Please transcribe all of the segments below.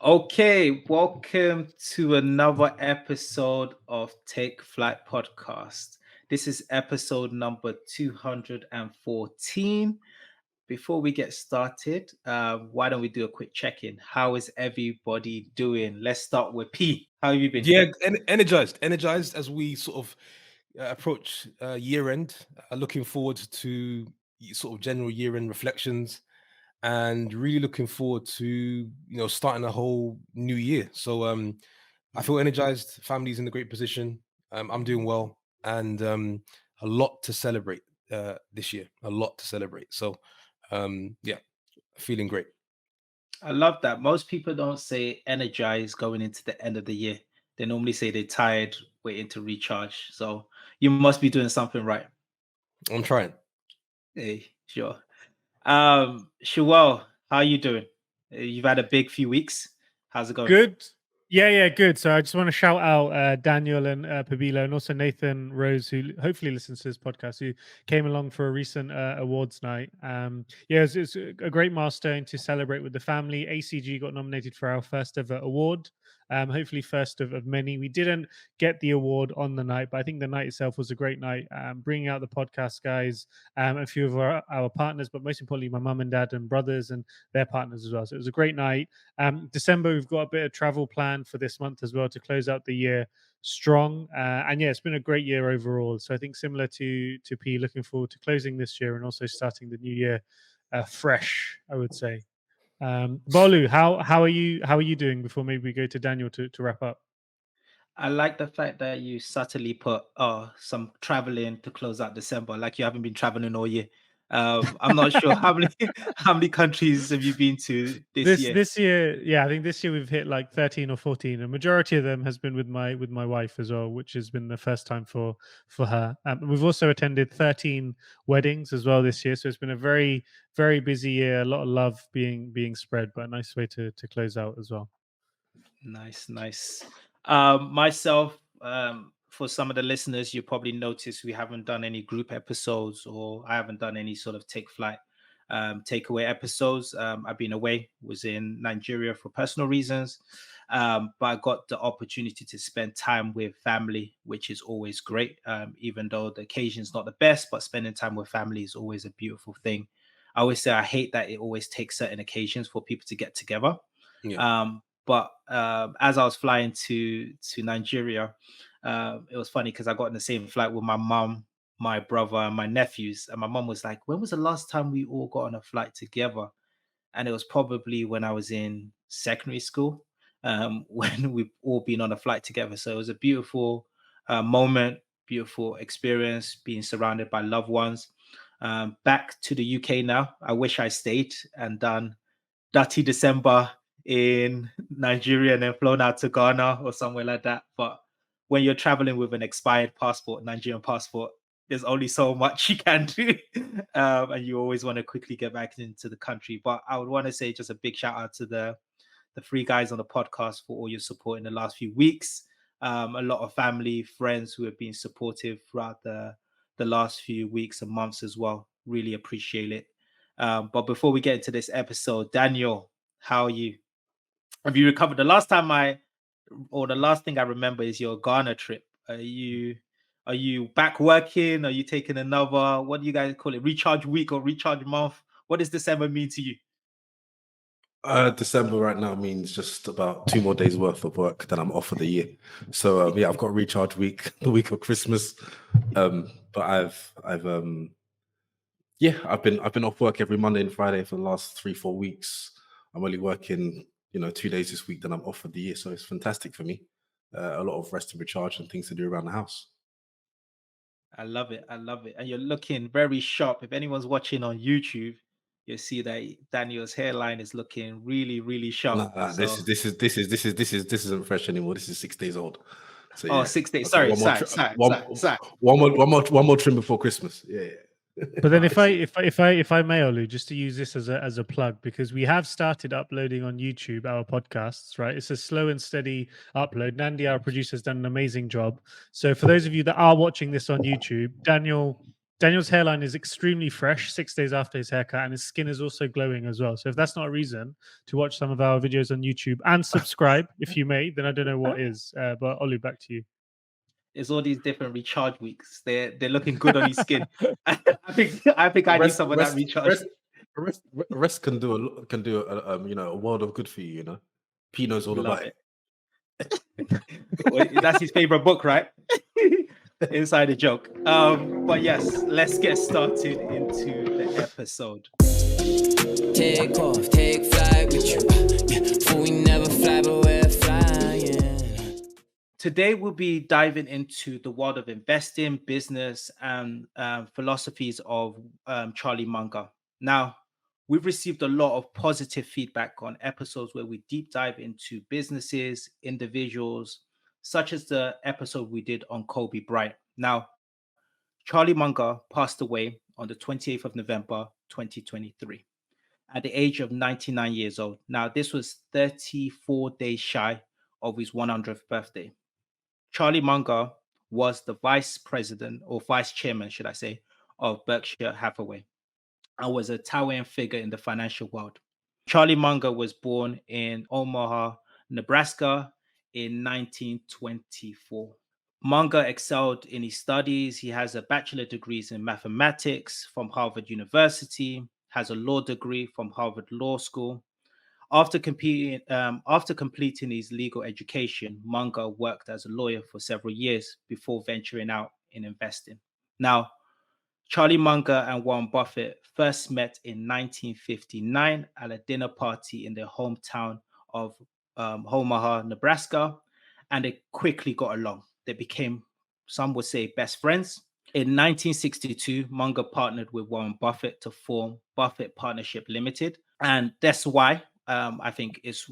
Okay, welcome to another episode of Take Flight Podcast. This is episode number 214. Before we get started, why don't we do a quick check-in? How is everybody doing? Let's start with P. How have you been? Yeah, energized as we sort of approach year end. Looking forward to sort of general year end reflections, and really looking forward to starting a whole new year. So I feel energized. Family's in a great position. I'm doing well, and a lot to celebrate this year. A lot to celebrate. So yeah, feeling great. I love that. Most people don't say energized going into the end of the year. They normally say they're tired, waiting to recharge. So you must be doing something right. I'm trying. Hey, sure. Shuel, how are you doing? You've had a big few weeks. How's it going? Good. Yeah, good. So I just want to shout out Daniel and Pabilo, and also Nathan Rose, who hopefully listens to this podcast, who came along for a recent awards night. It's a great milestone to celebrate with the family. ACG got nominated for our first ever award. Hopefully first of many. We didn't get the award on the night, but I think the night itself was a great night. Bringing out the podcast guys, a few of our partners, but most importantly, my mum and dad and brothers and their partners as well. So it was a great night. December, we've got a bit of travel planned for this month as well to close out the year strong. And yeah, it's been a great year overall. So I think similar to P, looking forward to closing this year and also starting the new year fresh, I would say. Bolu, how are you doing before maybe we go to Daniel to wrap up? I like the fact that you subtly put some traveling to close out December, like you haven't been traveling all year. I'm not sure how many how many countries have you been to this year? This year, yeah, I think this year we've hit like 13 or 14. A majority of them has been with my wife as well, which has been the first time for her. We've also attended 13 weddings as well this year, so it's been a very busy year. A lot of love being spread, but a nice way to close out as well. Nice. Myself, for some of the listeners, you probably noticed we haven't done any group episodes, or I haven't done any sort of take flight takeaway episodes. I've been away, was in Nigeria for personal reasons, but I got the opportunity to spend time with family, which is always great. Even though the occasion is not the best, but spending time with family is always a beautiful thing. I always say I hate that it always takes certain occasions for people to get together. Yeah. But as I was flying to Nigeria, it was funny because I got in the same flight with my mum, my brother, and my nephews. And my mum was like, "When was the last time we all got on a flight together?" And it was probably when I was in secondary school, when we've all been on a flight together. So it was a beautiful moment, beautiful experience, being surrounded by loved ones. Back to the UK now. I wish I stayed and done dirty December in Nigeria and then flown out to Ghana or somewhere like that. But when you're traveling with an expired passport, Nigerian passport, there's only so much you can do. And you always want to quickly get back into the country. But I would want to say just a big shout out to the three guys on the podcast for all your support in the last few weeks. A lot of family, friends who have been supportive throughout the last few weeks and months as well. Really appreciate it. But before we get into this episode, Daniel, how are you? Have you recovered? The last thing I remember is your Ghana trip. Are you back working? Are you taking another, what do you guys call it, recharge week or recharge month? What does December mean to you? December right now means just about 2 more days worth of work, then I'm off for the year. So yeah, I've got a recharge week, the week of Christmas. But I've been off work every Monday and Friday for the last 3-4 weeks. I'm only working 2 days this week, then I'm off for the year. So it's fantastic for me. A lot of rest and recharge and things to do around the house. I love it. And you're looking very sharp. If anyone's watching on YouTube, you'll see that Daniel's hairline is looking really sharp. Nah, So, this isn't fresh anymore. This is 6 days old. So oh, yeah, 6 days. I've got Sorry. one more trim before Christmas. Yeah. But then Oh, if I may, Olu, just to use this as a plug, because we have started uploading on YouTube our podcasts, right? It's a slow and steady upload. Nandi, our producer, has done an amazing job. So for those of you that are watching this on YouTube, Daniel Daniel's hairline is extremely fresh 6 days after his haircut, and his skin is also glowing as well. So if that's not a reason to watch some of our videos on YouTube and subscribe, if you may, then I don't know what is. But Olu, back to you. It's all these different recharge weeks. They're looking good on his skin. I think I need some of that recharge. Rest can do a world of good for you. You know, P knows all Love about it. Well, that's his favorite book, right? Inside a joke. But yes, let's get started into the episode. Take off, take flight with you. For we never fly, but we're flying. Today we'll be diving into the world of investing, business, and philosophies of Charlie Munger. Now, we've received a lot of positive feedback on episodes where we deep dive into businesses, individuals, such as the episode we did on Kobe Bryant. Now, Charlie Munger passed away on the 28th of November, 2023, at the age of 99 years old. Now, this was 34 days shy of his 100th birthday. Charlie Munger was the vice president, or vice chairman, should I say, of Berkshire Hathaway, and was a towering figure in the financial world. Charlie Munger was born in Omaha, Nebraska in 1924. Munger excelled in his studies. He has a bachelor degrees in mathematics from Harvard University, has a law degree from Harvard Law School. After completing his legal education, Munger worked as a lawyer for several years before venturing out in investing. Now, Charlie Munger and Warren Buffett first met in 1959 at a dinner party in their hometown of Omaha, Nebraska, and they quickly got along. They became, some would say, best friends. In 1962, Munger partnered with Warren Buffett to form Buffett Partnership Limited, and that's why I think it's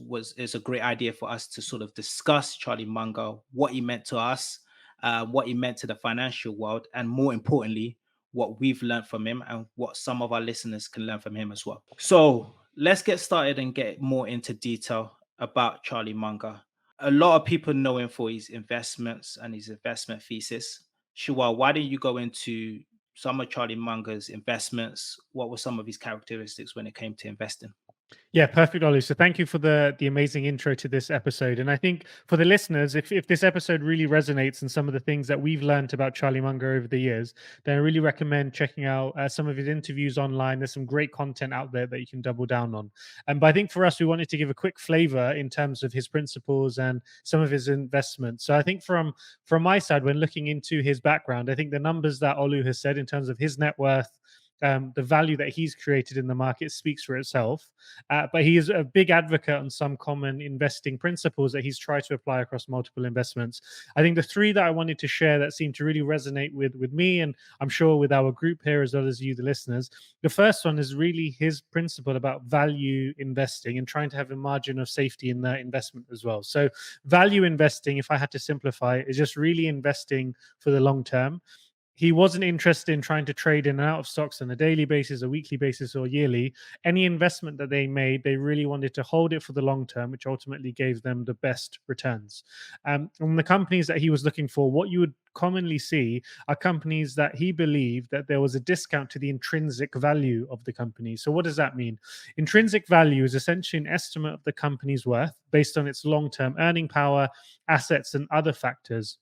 a great idea for us to sort of discuss Charlie Munger, what he meant to us, what he meant to the financial world, and more importantly, what we've learned from him and what some of our listeners can learn from him as well. So let's get started and get more into detail about Charlie Munger. A lot of people know him for his investments and his investment thesis. Shuwa, why don't you go into some of Charlie Munger's investments? What were some of his characteristics when it came to investing? Yeah, perfect, Olu. So thank you for the amazing intro to this episode. And I think for the listeners, if this episode really resonates and some of the things that we've learned about Charlie Munger over the years, then I really recommend checking out some of his interviews online. There's some great content out there that you can double down on. But I think for us, we wanted to give a quick flavor in terms of his principles and some of his investments. So I think from my side, when looking into his background, I think the numbers that Olu has said in terms of his net worth, the value that he's created in the market speaks for itself. But he is a big advocate on some common investing principles that he's tried to apply across multiple investments. I think the three that I wanted to share that seem to really resonate with me, and I'm sure with our group here as well as you, the listeners, the first one is really his principle about value investing and trying to have a margin of safety in that investment as well. So value investing, if I had to simplify it, is just really investing for the long term. He wasn't interested in trying to trade in and out of stocks on a daily basis, a weekly basis, or yearly. Any investment that they made, they really wanted to hold it for the long term, which ultimately gave them the best returns. And the companies that he was looking for, what you would commonly see are companies that he believed that there was a discount to the intrinsic value of the company. So what does that mean? Intrinsic value is essentially an estimate of the company's worth based on its long-term earning power, assets, and other factors.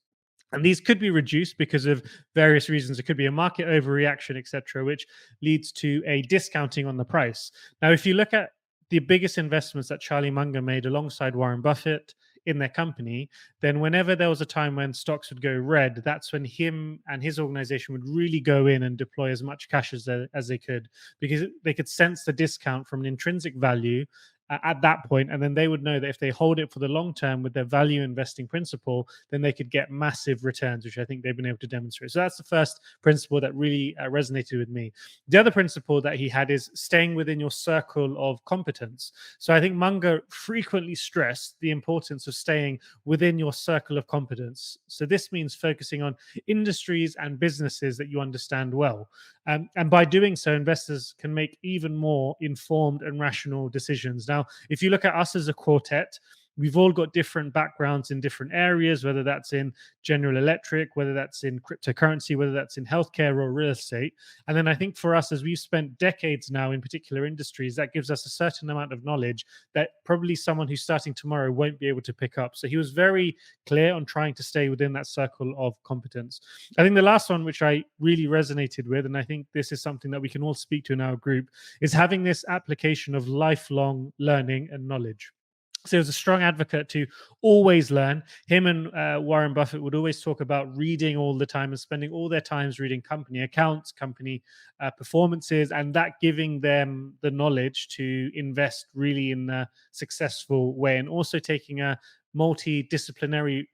And these could be reduced because of various reasons. It could be a market overreaction, etc., which leads to a discounting on the price. Now, if you look at the biggest investments that Charlie Munger made alongside Warren Buffett in their company, then whenever there was a time when stocks would go red, that's when him and his organization would really go in and deploy as much cash as they could, because they could sense the discount from an intrinsic value at that point, and then they would know that if they hold it for the long term with their value investing principle, then they could get massive returns, which I think they've been able to demonstrate. So that's the first principle that really resonated with me. The other principle that he had is staying within your circle of competence. So I think Munger frequently stressed the importance of staying within your circle of competence. So this means focusing on industries and businesses that you understand well. And by doing so, investors can make even more informed and rational decisions. Now, if you look at us as a quartet, we've all got different backgrounds in different areas, whether that's in General Electric, whether that's in cryptocurrency, whether that's in healthcare or real estate. And then I think for us, as we've spent decades now in particular industries, that gives us a certain amount of knowledge that probably someone who's starting tomorrow won't be able to pick up. So he was very clear on trying to stay within that circle of competence. I think the last one, which I really resonated with, and I think this is something that we can all speak to in our group, is having this application of lifelong learning and knowledge. So he was a strong advocate to always learn. Him and Warren Buffett would always talk about reading all the time and spending all their times reading company accounts, company performances, and that giving them the knowledge to invest really in a successful way, and also taking a multidisciplinary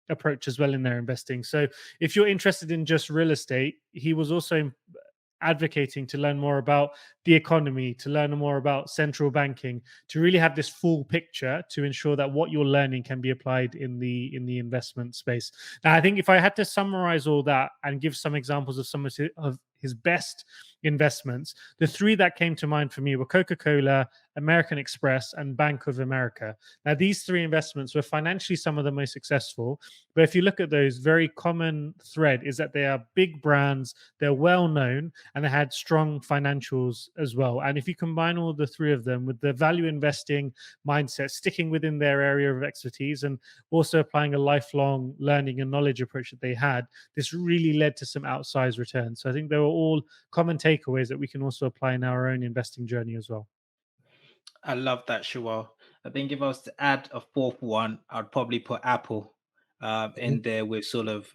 approach as well in their investing. So if you're interested in just real estate, he was also advocating to learn more about the economy, to learn more about central banking, to really have this full picture to ensure that what you're learning can be applied in the investment space. Now, I think if I had to summarize all that and give some examples of some of his best investments, the three that came to mind for me were Coca-Cola, American Express, and Bank of America. Now, these three investments were financially some of the most successful, but if you look at those, very common thread is that they are big brands, they're well known, and they had strong financials as well. And if you combine all the three of them with the value investing mindset, sticking within their area of expertise, and also applying a lifelong learning and knowledge approach that they had, this really led to some outsized returns. So I think they were all common takeaways that we can also apply in our own investing journey as well. I love that, Shawal. I think if I was to add a fourth one, I'd probably put Apple in there with sort of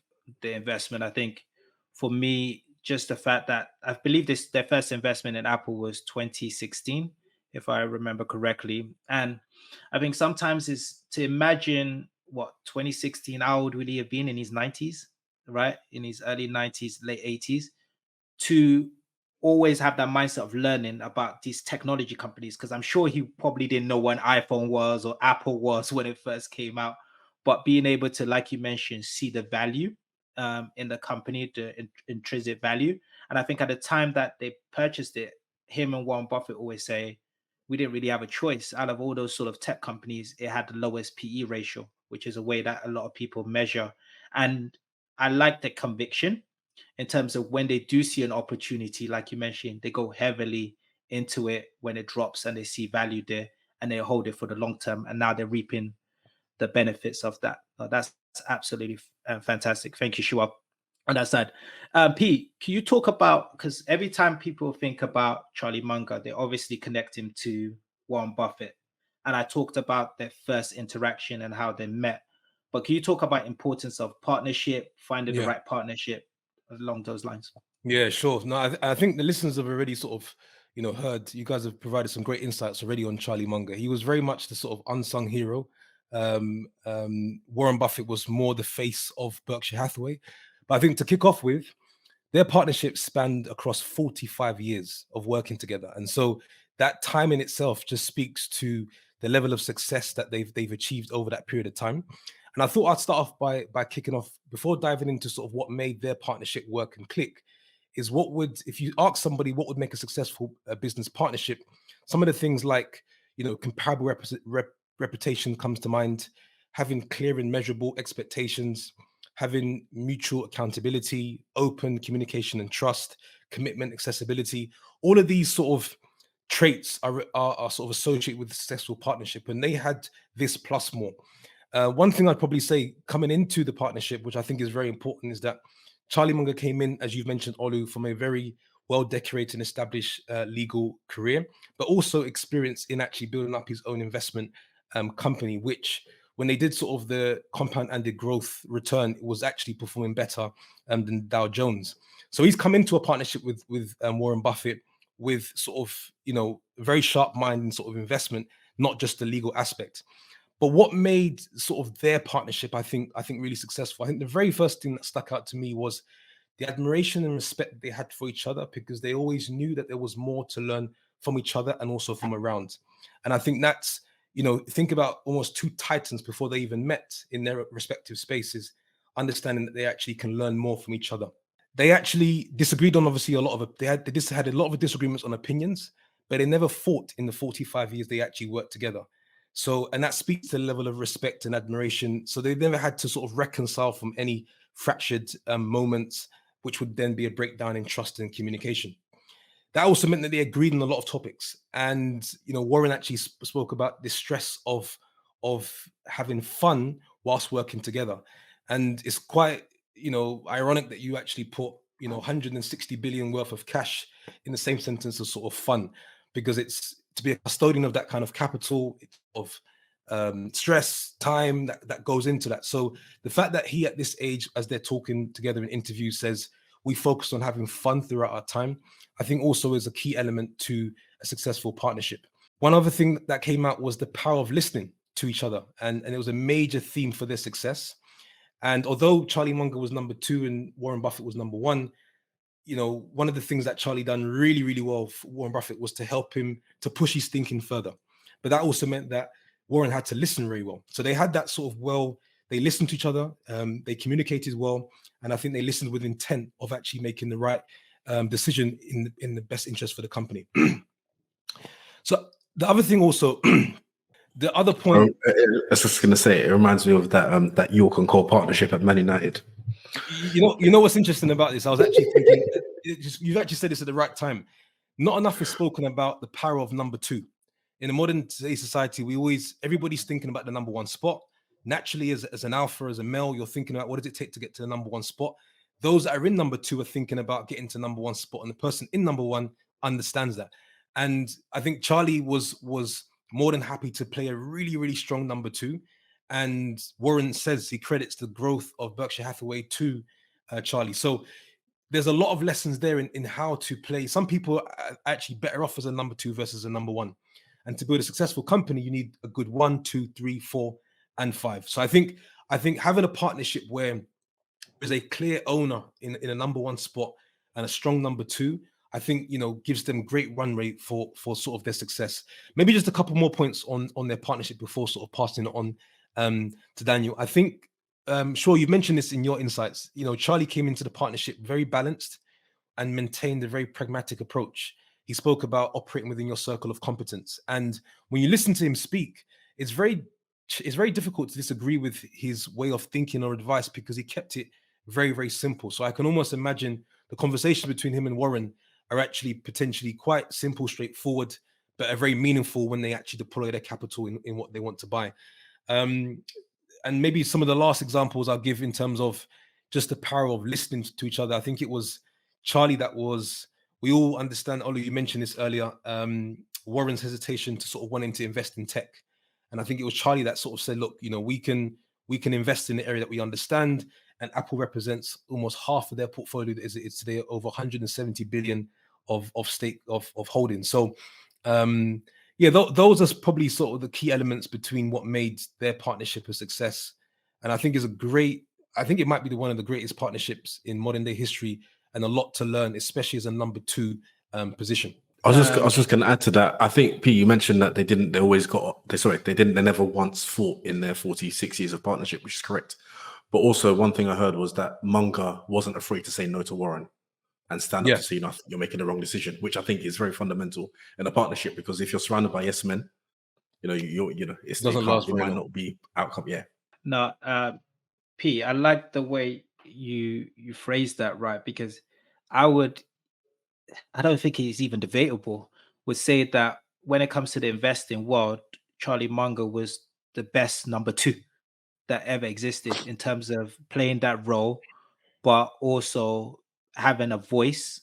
the investment. I think for me, just the fact that I believe their first investment in Apple was 2016, if I remember correctly. And I think sometimes is to imagine what 2016, how old would he have been in his 90s, right? In his early 90s, late 80s, to always have that mindset of learning about these technology companies, because I'm sure he probably didn't know what an iPhone was or Apple was when it first came out, but being able to, like you mentioned, see the value in the company, the intrinsic value. And I think at the time that they purchased it, him and Warren Buffett always say, we didn't really have a choice. Out of all those sort of tech companies, it had the lowest PE ratio, which is a way that a lot of people measure. And I like the conviction in terms of when they do see an opportunity, like you mentioned, they go heavily into it when it drops and they see value there and they hold it for the long term. And now they're reaping the benefits of that. That's absolutely fantastic. Thank you, Shuab, on that side. Pete, can you talk about, because every time people think about Charlie Munger, they obviously connect him to Warren Buffett. And I talked about their first interaction and how they met. But can you talk about importance of partnership, finding the right partnership along those lines? Yeah, sure. No, I think the listeners have already sort of, heard, you guys have provided some great insights already on Charlie Munger. He was very much the sort of unsung hero. Warren Buffett was more the face of Berkshire Hathaway. But I think to kick off with, their partnership spanned across 45 years of working together. And so that time in itself just speaks to the level of success that they've achieved over that period of time. And I thought I'd start off by kicking off, before diving into sort of what made their partnership work and click, is if you ask somebody what would make a successful business partnership, some of the things like, comparable reputation comes to mind, having clear and measurable expectations, having mutual accountability, open communication and trust, commitment, accessibility. All of these sort of traits are sort of associated with successful partnership, and they had this plus more. One thing I'd probably say coming into the partnership, which I think is very important, is that Charlie Munger came in, as you've mentioned, Olu, from a very well-decorated and established legal career, but also experience in actually building up his own investment company, which when they did sort of the compound annual growth return, it was actually performing better than Dow Jones. So he's come into a partnership with Warren Buffett with sort of, a very sharp mind and sort of investment, not just the legal aspect. But what made sort of their partnership, I think really successful, I think the very first thing that stuck out to me was the admiration and respect they had for each other, because they always knew that there was more to learn from each other and also from around. And I think that's, think about almost two titans before they even met in their respective spaces, understanding that they actually can learn more from each other. They actually disagreed on obviously a lot of, they had a lot of disagreements on opinions, but they never fought in the 45 years they actually worked together. So, and that speaks to the level of respect and admiration. So they've never had to sort of reconcile from any fractured moments, which would then be a breakdown in trust and communication. That also meant that they agreed on a lot of topics. And, you know, Warren actually spoke about the stress of having fun whilst working together. And it's quite, you know, ironic that you actually put, you know, 160 billion worth of cash in the same sentence as sort of fun, because it's to be a custodian of that kind of capital, of stress, time that goes into that. So the fact that he at this age, as they're talking together in interviews, says we focus on having fun throughout our time, I think also is a key element to a successful partnership. One other thing that came out was the power of listening to each other. And it was a major theme for their success. And although Charlie Munger was number 2 and Warren Buffett was number 1, you know, one of the things that Charlie done really, really well for Warren Buffett was to help him to push his thinking further. But that also meant that Warren had to listen very well. So they had that sort of, they listened to each other, they communicated well, and I think they listened with intent of actually making the right decision in the best interest for the company. So the other thing also, the other point, I was just going to say, it reminds me of that York and Cole partnership at Man United. you know what's interesting about this? I was actually thinking, you've actually said this at the right time. Not enough is spoken about the power of number 2. In a modern today's society, everybody's thinking about the number 1 spot. Naturally, as an alpha, as a male, you're thinking about what does it take to get to the number 1 spot. Those that are in number 2 are thinking about getting to number 1 spot, and the person in number 1 understands that. And I think Charlie was more than happy to play a really, really strong number 2. And Warren says he credits the growth of Berkshire Hathaway to Charlie. So there's a lot of lessons there in how to play. Some people are actually better off as a number 2 versus a number 1. And to build a successful company, you need a good 1, 2, 3, 4, and 5. So I think having a partnership where there's a clear owner in a number 1 spot and a strong number 2, I think, you know, gives them great run rate for sort of their success. Maybe just a couple more points on their partnership before sort of passing it on to Daniel. I think, sure, you mentioned this in your insights. You know, Charlie came into the partnership very balanced and maintained a very pragmatic approach. He spoke about operating within your circle of competence. And when you listen to him speak, it's very difficult to disagree with his way of thinking or advice, because he kept it very, very simple. So I can almost imagine the conversation between him and Warren are actually potentially quite simple, straightforward, but are very meaningful when they actually deploy their capital in what they want to buy. And maybe some of the last examples I'll give in terms of just the power of listening to each other. I think it was Charlie we all understand, Ollie, you mentioned this earlier, Warren's hesitation to sort of wanting to invest in tech. And I think it was Charlie that sort of said, look, you know, we can invest in the area that we understand. And Apple represents almost half of their portfolio that is today over 170 billion of stake of holding. So those are probably sort of the key elements between what made their partnership a success. And I think it might be one of the greatest partnerships in modern day history, and a lot to learn, especially as a number 2 position. I was just going to add to that. I think, Pete, you mentioned that they never once fought in their 46 years of partnership, which is correct. But also one thing I heard was that Munger wasn't afraid to say no to Warren and stand up to say, you're making the wrong decision, which I think is very fundamental in a partnership, because if you're surrounded by yes men, you know, it might not be outcome. Yeah. No, P, I like the way you phrased that, right? Because I don't think it's even debatable, would say that when it comes to the investing world, Charlie Munger was the best number 2 that ever existed in terms of playing that role, but also having a voice.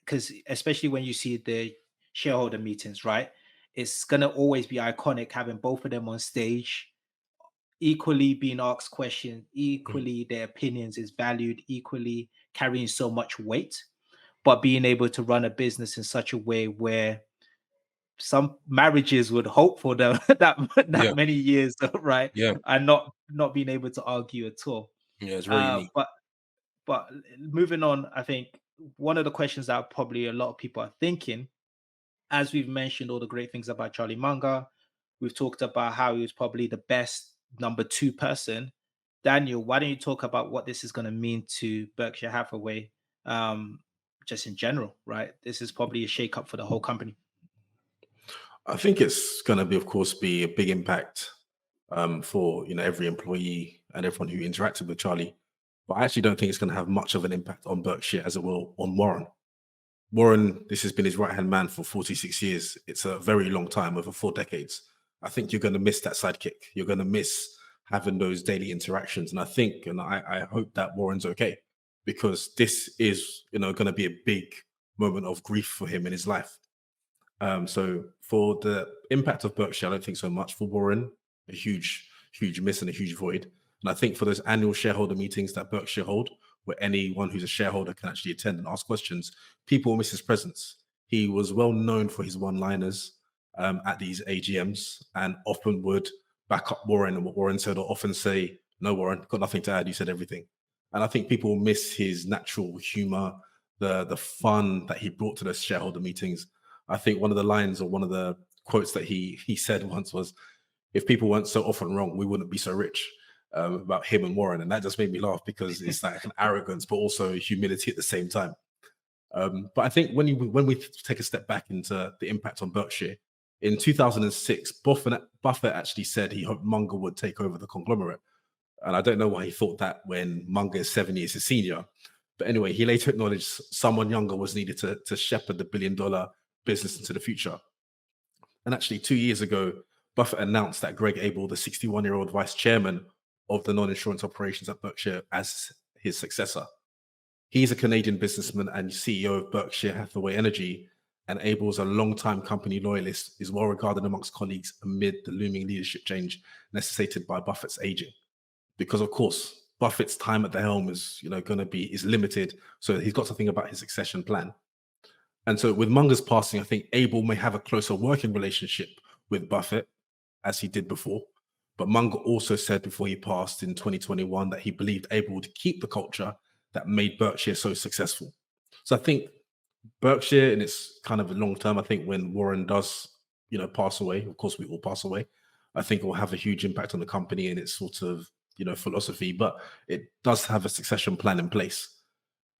Because especially when you see the shareholder meetings, right? It's going to always be iconic having both of them on stage, equally being asked questions, equally their opinions is valued, equally carrying so much weight, but being able to run a business in such a way where some marriages would hope for them that many years, right? Yeah. And not being able to argue at all. Yeah, it's very unique. But moving on, I think one of the questions that probably a lot of people are thinking, as we've mentioned all the great things about Charlie Munger, we've talked about how he was probably the best number 2 person. Daniel, why don't you talk about what this is going to mean to Berkshire Hathaway, just in general, right? This is probably a shakeup for the whole company. I think it's going to be, of course, be a big impact for every employee and everyone who interacted with Charlie. But I actually don't think it's going to have much of an impact on Berkshire as it will on Warren. Warren, this has been his right-hand man for 46 years. It's a very long time, over 4 decades. I think you're going to miss that sidekick. You're going to miss having those daily interactions. And I think, and I hope that Warren's okay, because this is, going to be a big moment of grief for him in his life. So for the impact of Berkshire, I don't think so much. For Warren, a huge miss and a huge void. And I think for those annual shareholder meetings that Berkshire hold, where anyone who's a shareholder can actually attend and ask questions, people will miss his presence. He was well known for his one-liners at these AGMs, and often would back up Warren and what Warren said, or often say, "No, Warren, got nothing to add. You said everything." And I think people miss his natural humor, the fun that he brought to those shareholder meetings. I think one of the lines, or one of the quotes that he said once was, "If people weren't so often wrong, we wouldn't be so rich." About him and Warren, and that just made me laugh, because it's like an arrogance, but also humility at the same time. But I think when we take a step back into the impact on Berkshire, in 2006, Buffett actually said he hoped Munger would take over the conglomerate, and I don't know why he thought that when Munger is 7 years his senior. But anyway, he later acknowledged someone younger was needed to shepherd the billion-dollar business into the future. And actually, 2 years ago, Buffett announced that Greg Abel, the 61-year-old vice chairman of the non-insurance operations at Berkshire, as his successor. He's a Canadian businessman and CEO of Berkshire Hathaway Energy, and Abel's a long-time company loyalist, is well regarded amongst colleagues amid the looming leadership change necessitated by Buffett's aging. Because of course, Buffett's time at the helm is is limited, so he's got to think about his succession plan. And so with Munger's passing, I think Abel may have a closer working relationship with Buffett as he did before. But Munger also said before he passed in 2021 that he believed Abel would keep the culture that made Berkshire so successful. So I think Berkshire, in its kind of long term, I think when Warren does, pass away, of course we all pass away, I think it will have a huge impact on the company and its sort of, philosophy. But it does have a succession plan in place.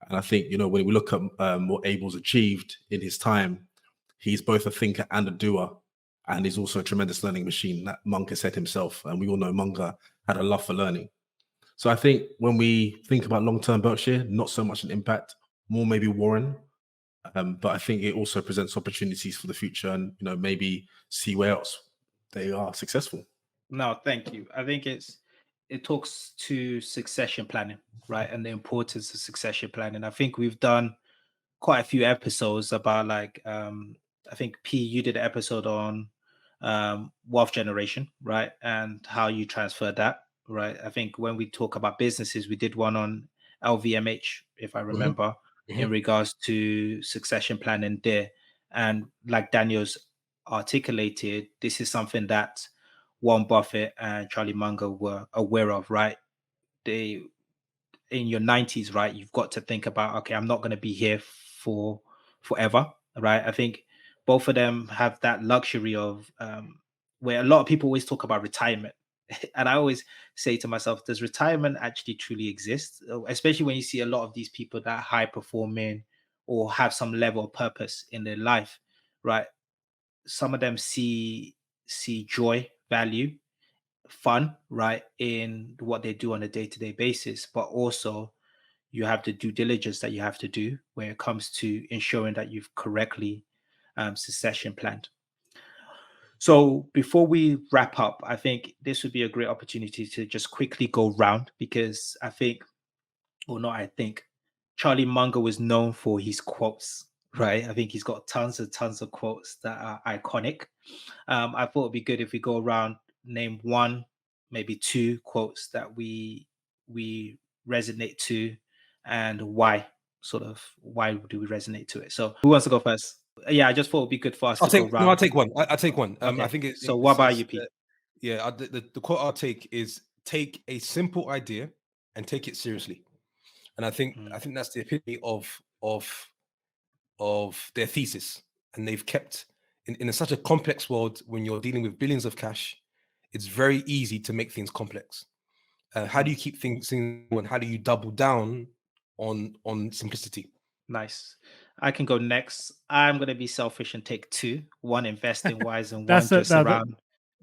And I think, when we look at what Abel's achieved in his time, he's both a thinker and a doer. And he's also a tremendous learning machine, that Munger said himself. And we all know Munger had a love for learning. So I think when we think about long-term Berkshire, not so much an impact, more maybe Warren. But I think it also presents opportunities for the future, and maybe see where else they are successful. No, thank you. I think it talks to succession planning, right? And the importance of succession planning. I think we've done quite a few episodes about I think P, you did an episode on wealth generation, right? And how you transfer that, right? I think when we talk about businesses, we did one on LVMH, if I remember, in regards to succession planning there. And like Daniel's articulated, this is something that Warren Buffett and Charlie Munger were aware of, right? They, in your 90s, right, you've got to think about, okay, I'm not going to be here for forever, right? I think both of them have that luxury of where a lot of people always talk about retirement. And I always say to myself, does retirement actually truly exist? Especially when you see a lot of these people that high performing or have some level of purpose in their life, right? Some of them see joy, value, fun, right, in what they do on a day-to-day basis, but also you have the due diligence that you have to do when it comes to ensuring that you've correctly succession planned. So before we wrap up, I think this would be a great opportunity to just quickly go round, because I think, or not, I think Charlie Munger was known for his quotes, right? I think he's got tons of quotes that are iconic. I thought it'd be good if we go around, name one, maybe two quotes that we resonate to, and why do we resonate to it? So who wants to go first? Yeah, I just thought it'd be good for us to go round. I'll take one. I'll take one. Okay. I think it's So what about you, Pete? The quote I'll take is, take a simple idea and take it seriously. And I think that's the epitome of their thesis. And they've kept in such a complex world, when you're dealing with billions of cash, it's very easy to make things complex. How do you keep things simple, and how do you double down on simplicity? Nice. I can go next. I'm going to be selfish and take two. One investing wise and one That's a just around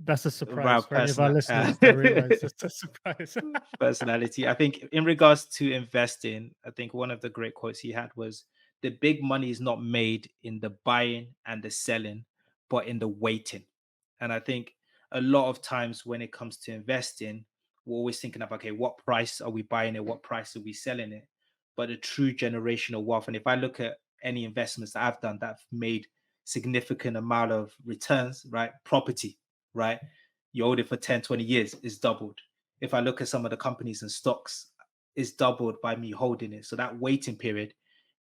that's a surprise around for any of our listeners. I realize it's a surprise. personality. I think in regards to investing, I think one of the great quotes he had was the big money is not made in the buying and the selling, but in the waiting. And I think a lot of times when it comes to investing, we're always thinking of, okay, what price are we buying it? What price are we selling it? But a true generational wealth. And if I look at any investments that I've done that have made significant amount of returns, right? Property, right? You hold it for 10, 20 years, it's doubled. If I look at some of the companies and stocks, it's doubled by me holding it. So that waiting period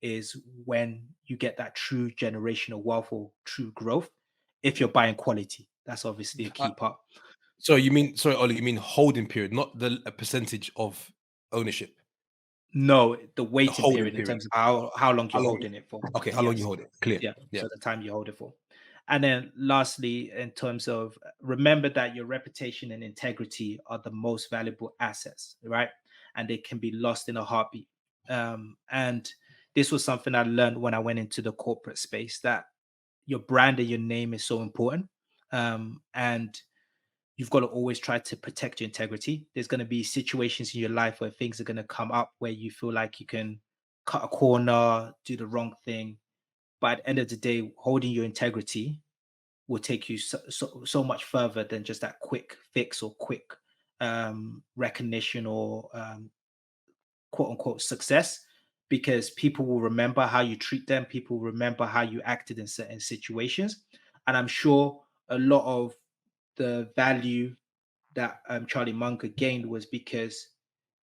is when you get that true generational wealth or true growth. If you're buying quality, that's obviously a key part. So you mean, sorry, Ollie, you mean holding period, not the percentage of ownership? No, the waiting holding period in period. terms of how long you're long- holding it for. Okay, how long Yes. you hold it? Clear. Yeah. Yeah. So the time you hold it for. And then lastly, in terms of remember that your reputation and integrity are the most valuable assets, right? And they can be lost in a heartbeat. And this was something I learned when I went into the corporate space, that your brand and your name is so important. And you've got to always try to protect your integrity. There's going to be situations in your life where things are going to come up where you feel like you can cut a corner, do the wrong thing. But at the end of the day, holding your integrity will take you so much further than just that quick fix or quick recognition or quote unquote success, because people will remember how you treat them. People remember how you acted in certain situations. And I'm sure a lot of the value that Charlie Munger gained was because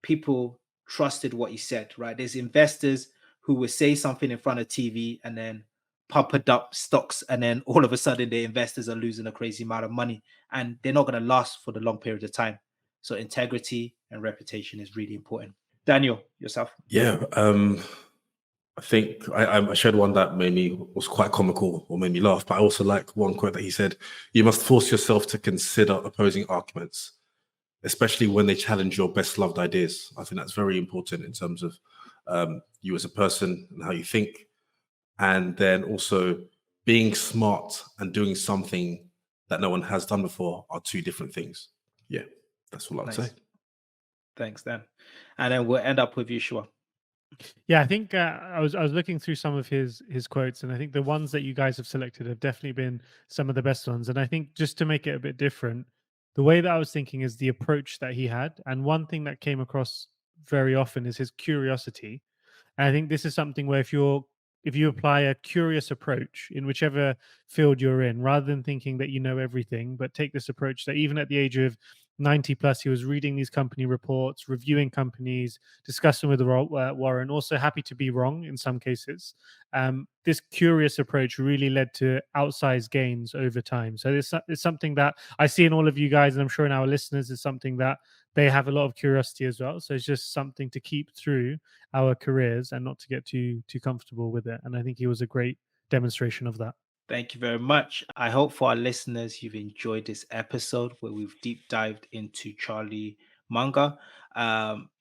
people trusted what he said, right? There's investors who will say something in front of TV and then pump it up stocks, and then all of a sudden the investors are losing a crazy amount of money and they're not going to last for the long period of time. So integrity and reputation is really important. Daniel, yourself. Yeah, I think I shared one that was quite comical or made me laugh, but I also like one quote that he said: "You must force yourself to consider opposing arguments, especially when they challenge your best loved ideas." I think that's very important in terms of you as a person and how you think, and then also being smart and doing something that no one has done before are two different things. Yeah, that's all I'd say. Thanks, Dan. And then we'll end up with you, Shua. Yeah, I think I was looking through some of his quotes, and I think the ones that you guys have selected have definitely been some of the best ones. And I think just to make it a bit different, the way that I was thinking is the approach that he had. And one thing that came across very often is his curiosity. And I think this is something where if you apply a curious approach in whichever field you're in, rather than thinking that you know everything, but take this approach that even at the age of 90 plus, he was reading these company reports, reviewing companies, discussing with Warren, also happy to be wrong in some cases. This curious approach really led to outsized gains over time. So it's something that I see in all of you guys, and I'm sure in our listeners is something that they have a lot of curiosity as well. So it's just something to keep through our careers and not to get too comfortable with it. And I think he was a great demonstration of that. Thank you very much. I hope for our listeners, you've enjoyed this episode where we've deep dived into Charlie Munger.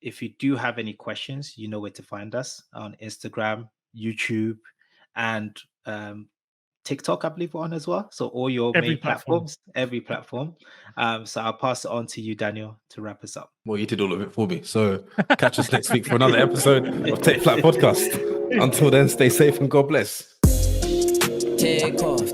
If you do have any questions, you know where to find us on Instagram, YouTube, and TikTok, I believe we're on as well. So all your Every main platform. platforms, every platform. So I'll pass it on to you, Daniel, to wrap us up. Well, you did all of it for me. So catch us next week for another episode of Take Flight Podcast. Until then, stay safe and God bless. Take off.